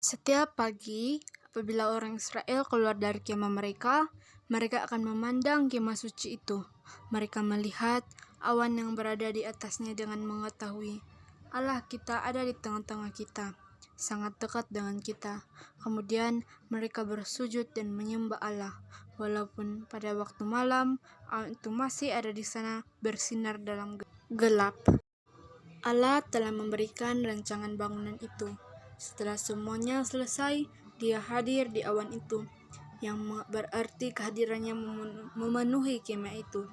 Setiap pagi, apabila orang Israel keluar dari kemah mereka, mereka akan memandang kemah suci itu. Mereka melihat awan yang berada di atasnya dengan mengetahui Allah kita ada di tengah-tengah kita, sangat dekat dengan kita. Kemudian mereka bersujud dan menyembah Allah, walaupun pada waktu malam awan itu masih ada di sana bersinar dalam gelap. Allah telah memberikan rancangan bangunan itu. Setelah semuanya selesai, Dia hadir di awan itu, yang berarti kehadirannya memenuhi kemah itu.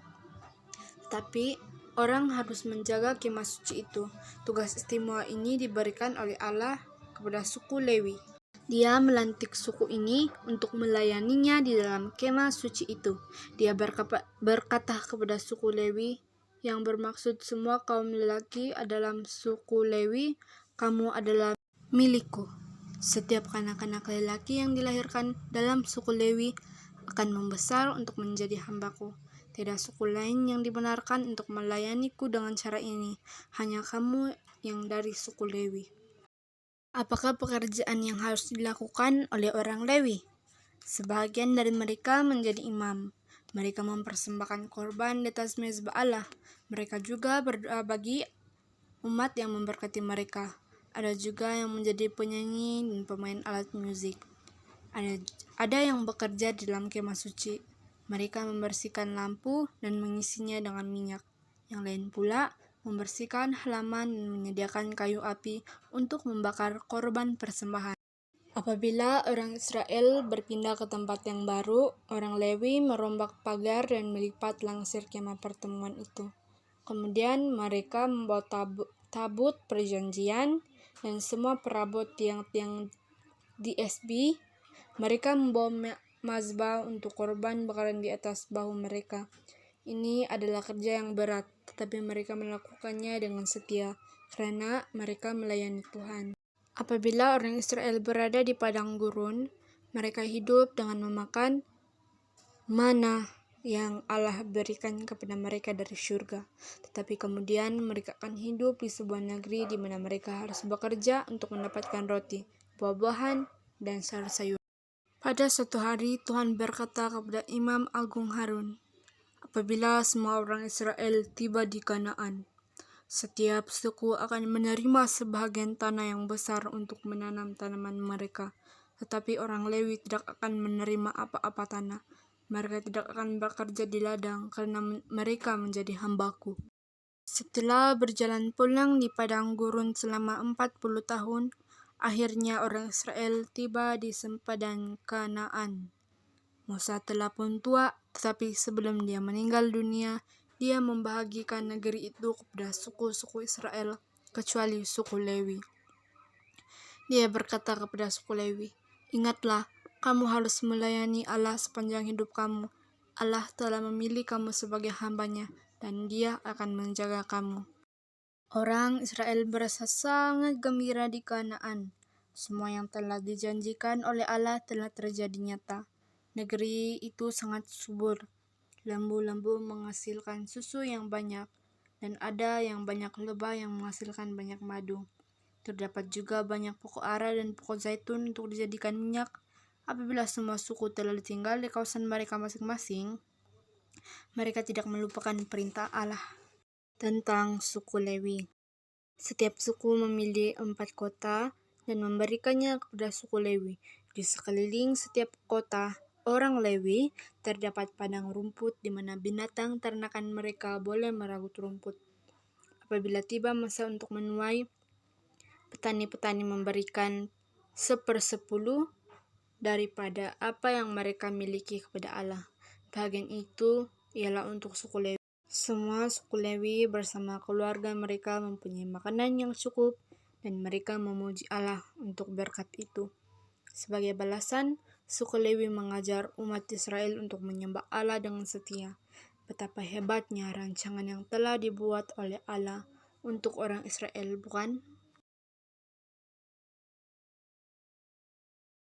Tapi orang harus menjaga kemah suci itu. Tugas istimewa ini diberikan oleh Allah kepada suku Lewi. Dia melantik suku ini untuk melayaninya di dalam kemah suci itu. Dia berkata kepada suku Lewi, yang bermaksud semua kaum lelaki adalah suku Lewi, kamu adalah milikku. Setiap kanak-kanak lelaki yang dilahirkan dalam suku Lewi akan membesar untuk menjadi hambaku. Tidak suku lain yang dibenarkan untuk melayaniku dengan cara ini, hanya kamu yang dari suku Lewi. Apakah pekerjaan yang harus dilakukan oleh orang Lewi? Sebagian dari mereka menjadi imam. Mereka mempersembahkan korban di atas mezbah Allah. Mereka juga berdoa bagi umat yang memberkati mereka. Ada juga yang menjadi penyanyi dan pemain alat musik. Ada yang bekerja di dalam kemah suci. Mereka membersihkan lampu dan mengisinya dengan minyak. Yang lain pula membersihkan halaman dan menyediakan kayu api untuk membakar korban persembahan. Apabila orang Israel berpindah ke tempat yang baru, orang Lewi merombak pagar dan melipat langsir kemah pertemuan itu. Kemudian mereka membawa tabut perjanjian dan semua perabot tiang-tiang DSB. Mereka membawa mazbah untuk korban bakaran di atas bahu mereka. Ini adalah kerja yang berat, tetapi mereka melakukannya dengan setia, karena mereka melayani Tuhan. Apabila orang Israel berada di padang gurun, mereka hidup dengan memakan mana yang Allah berikan kepada mereka dari surga. Tetapi kemudian mereka akan hidup di sebuah negeri di mana mereka harus bekerja untuk mendapatkan roti, buah-buahan, dan sayur-sayur. Pada suatu hari Tuhan berkata kepada Imam Agung Harun, apabila semua orang Israel tiba di Kanaan, setiap suku akan menerima sebahagian tanah yang besar untuk menanam tanaman mereka. Tetapi orang Lewi tidak akan menerima apa-apa tanah. Mereka tidak akan bekerja di ladang karena mereka menjadi hambaku. Setelah berjalan pulang di padang gurun selama 40 tahun, akhirnya orang Israel tiba di sempadan Kanaan. Musa telah pun tua, tetapi sebelum dia meninggal dunia, dia membagikan negeri itu kepada suku-suku Israel, kecuali suku Lewi. Dia berkata kepada suku Lewi, ingatlah, kamu harus melayani Allah sepanjang hidup kamu. Allah telah memilih kamu sebagai hambanya, dan Dia akan menjaga kamu. Orang Israel merasa sangat gembira di Kanaan. Semua yang telah dijanjikan oleh Allah telah terjadi nyata. Negeri itu sangat subur. Lembu-lembu menghasilkan susu yang banyak, dan ada yang banyak lebah yang menghasilkan banyak madu. Terdapat juga banyak pokok ara dan pokok zaitun untuk dijadikan minyak. Apabila semua suku telah tinggal di kawasan mereka masing-masing, mereka tidak melupakan perintah Allah. Tentang suku Lewi, setiap suku memilih 4 kota dan memberikannya kepada suku Lewi. Di sekeliling setiap kota orang Lewi terdapat padang rumput di mana binatang ternakan mereka boleh meragut rumput. Apabila tiba masa untuk menuai, petani-petani memberikan 1/10 daripada apa yang mereka miliki kepada Allah. Bagian itu ialah untuk suku Lewi. Semua suku Lewi bersama keluarga mereka mempunyai makanan yang cukup, dan mereka memuji Allah untuk berkat itu. Sebagai balasan, suku Lewi mengajar umat Israel untuk menyembah Allah dengan setia. Betapa hebatnya rancangan yang telah dibuat oleh Allah untuk orang Israel, bukan?